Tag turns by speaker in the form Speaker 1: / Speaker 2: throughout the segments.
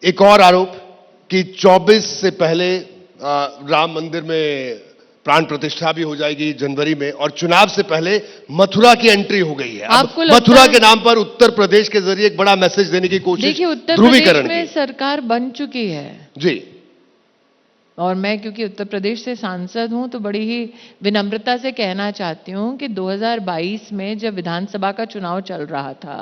Speaker 1: एक और आरोप कि 24 से पहले राम मंदिर में प्राण प्रतिष्ठा भी हो जाएगी जनवरी में, और चुनाव से पहले मथुरा की एंट्री हो गई है। अब मथुरा के नाम पर उत्तर प्रदेश के जरिए एक बड़ा मैसेज देने की कोशिश,
Speaker 2: देखिए उत्तर प्रदेश में सरकार बन चुकी है
Speaker 1: जी,
Speaker 2: और मैं क्योंकि उत्तर प्रदेश से सांसद हूं तो बड़ी ही विनम्रता से कहना चाहती हूं कि 2022 में जब विधानसभा का चुनाव चल रहा था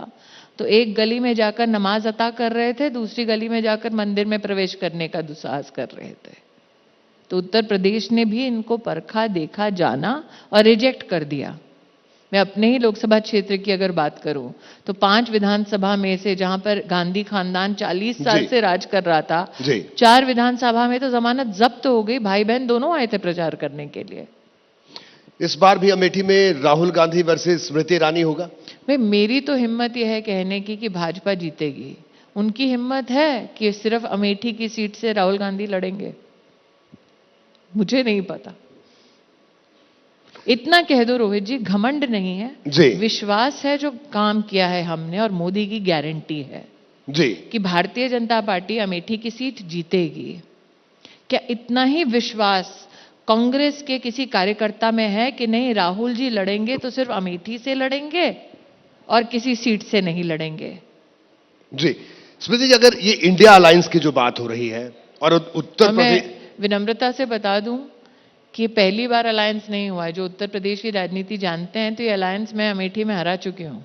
Speaker 2: तो एक गली में जाकर नमाज अता कर रहे थे, दूसरी गली में जाकर मंदिर में प्रवेश करने का दुस्साहस कर रहे थे। तो उत्तर प्रदेश ने भी इनको परखा, देखा, जाना और रिजेक्ट कर दिया। मैं अपने ही लोकसभा क्षेत्र की अगर बात करूं तो 5 विधानसभा में से जहां पर गांधी खानदान 40 साल से राज कर रहा था, 4 विधानसभा में तो जमानत जब्त हो गई। भाई बहन दोनों आए थे प्रचार करने के लिए।
Speaker 1: इस बार भी अमेठी में राहुल गांधी वर्सेस स्मृति ईरानी होगा।
Speaker 2: भाई मेरी तो हिम्मत यह है कहने की कि भाजपा जीतेगी। उनकी हिम्मत है कि सिर्फ अमेठी की सीट से राहुल गांधी लड़ेंगे? मुझे नहीं पता। इतना कह दो रोहित जी, घमंड नहीं है जी, विश्वास है जो काम किया है हमने, और मोदी की गारंटी है जी कि भारतीय जनता पार्टी अमेठी की सीट जीतेगी। क्या इतना ही विश्वास कांग्रेस के किसी कार्यकर्ता में है कि नहीं राहुल जी लड़ेंगे तो सिर्फ अमेठी से लड़ेंगे और किसी सीट से नहीं लड़ेंगे?
Speaker 1: जी स्मृति जी, अगर ये इंडिया अलायंस की जो बात हो रही है और उत्तर प्रदेश,
Speaker 2: विनम्रता से बता दूं कि पहली बार अलायंस नहीं हुआ है। जो उत्तर प्रदेश की राजनीति जानते हैं तो ये अलायंस मैं अमेठी में हरा चुकी हूं।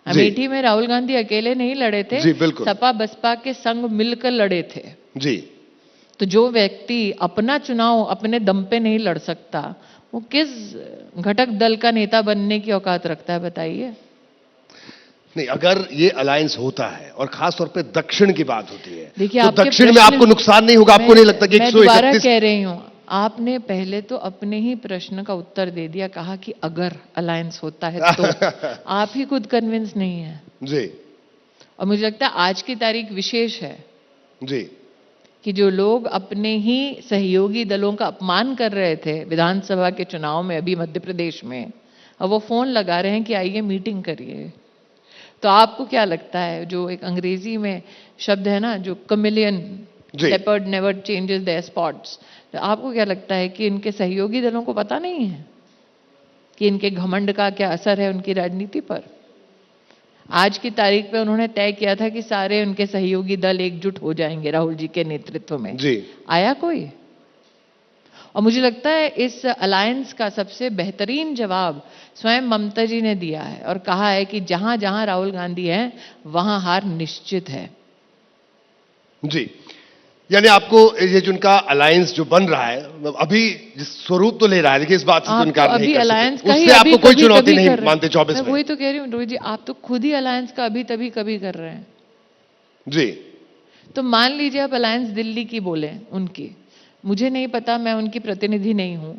Speaker 2: अमेठी में राहुल गांधी अकेले नहीं लड़े थे, सपा बसपा के संग मिलकर लड़े थे जी। तो जो व्यक्ति अपना चुनाव अपने दम पे नहीं लड़ सकता वो किस घटक दल का नेता बनने की औकात रखता है बताइए?
Speaker 1: नहीं, अगर ये अलायंस होता है और खास तौर पे दक्षिण की बात होती है,
Speaker 2: देखिए
Speaker 1: तो दक्षिण में आपको नुकसान नहीं होगा? आपको नहीं लगता कि
Speaker 2: 131 कह रही हूं, आपने पहले तो अपने ही प्रश्न का उत्तर दे दिया, कहा कि अगर अलायंस होता है तो आप ही खुद कन्विंस नहीं है
Speaker 1: जी।
Speaker 2: और मुझे लगता है आज की तारीख विशेष है
Speaker 1: जी
Speaker 2: कि जो लोग अपने ही सहयोगी दलों का अपमान कर रहे थे विधानसभा के चुनाव में अभी मध्य प्रदेश में, अब वो फोन लगा रहे हैं कि आइए मीटिंग करिए। तो आपको क्या लगता है, जो एक अंग्रेजी में शब्द है ना, जो chameleon leopard never changes their spots, तो आपको क्या लगता है कि इनके सहयोगी दलों को पता नहीं है कि इनके घमंड का क्या असर है उनकी राजनीति पर? आज की तारीख पे उन्होंने तय किया था कि सारे उनके सहयोगी दल एकजुट हो जाएंगे राहुल जी के नेतृत्व में जी। आया कोई? और मुझे लगता है इस अलायंस का सबसे बेहतरीन जवाब स्वयं ममता जी ने दिया है और कहा है कि जहां जहां राहुल गांधी हैं वहां हार निश्चित है
Speaker 1: जी। यानी आपको ये जो उनका अलायंस जो बन रहा है अभी जिस स्वरूप तो ले रहा है, देखिए इस बात से तो इनकार नहीं कर सकते, उससे आपको कोई चुनौती नहीं मानते 24 में?
Speaker 2: वही तो कह रही हूँ रोहित जी, आप तो खुद ही अलायंस का अभी तभी कभी कर रहे हैं
Speaker 1: जी।
Speaker 2: तो मान लीजिए आप अलायंस दिल्ली की बोले, उनकी, मुझे नहीं पता, मैं उनकी प्रतिनिधि नहीं हूं,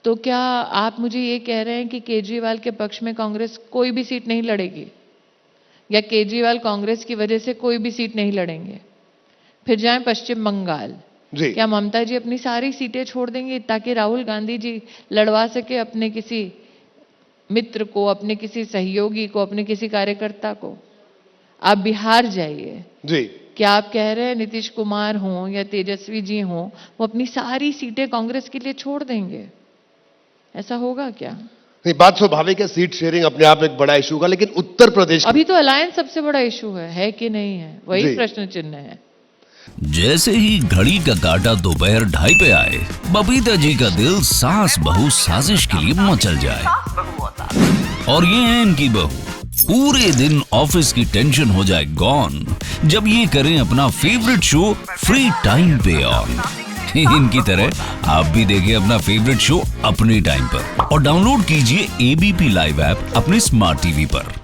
Speaker 2: तो क्या आप मुझे ये कह रहे हैं कि केजरीवाल के पक्ष में कांग्रेस कोई भी सीट नहीं लड़ेगी, या केजरीवाल कांग्रेस की वजह से कोई भी सीट नहीं लड़ेंगे? फिर जाएं पश्चिम बंगाल, क्या ममता जी अपनी सारी सीटें छोड़ देंगी ताकि राहुल गांधी जी लड़वा सके अपने किसी मित्र को, अपने किसी सहयोगी को, अपने किसी कार्यकर्ता को? आप बिहार जाइए जी, क्या आप कह रहे हैं नीतीश कुमार हों या तेजस्वी जी हों, वो अपनी सारी सीटें कांग्रेस के लिए छोड़ देंगे? ऐसा होगा क्या?
Speaker 1: नहीं, बात स्वाभाविक है, सीट शेयरिंग अपने आप एक बड़ा इशू होगा, लेकिन उत्तर प्रदेश
Speaker 2: अभी तो अलायंस सबसे बड़ा इशू है कि नहीं है? वही प्रश्न चिन्ह है।
Speaker 3: जैसे ही घड़ी का काटा दोपहर 2:30 पे आए, बबीता जी का दिल सास बहू साजिश के लिए मचल जाए। और ये है इनकी बहू, पूरे दिन ऑफिस की टेंशन हो जाए गॉन जब ये करें अपना फेवरेट शो फ्री टाइम पे ऑन। इनकी तरह आप भी देखें अपना फेवरेट शो अपने टाइम पर और डाउनलोड कीजिए एबीपी लाइव ऐप अपने स्मार्ट टीवी पर।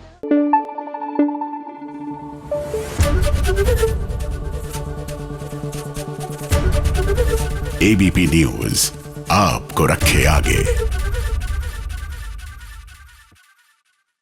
Speaker 4: एबीपी न्यूज आपको रखे आगे।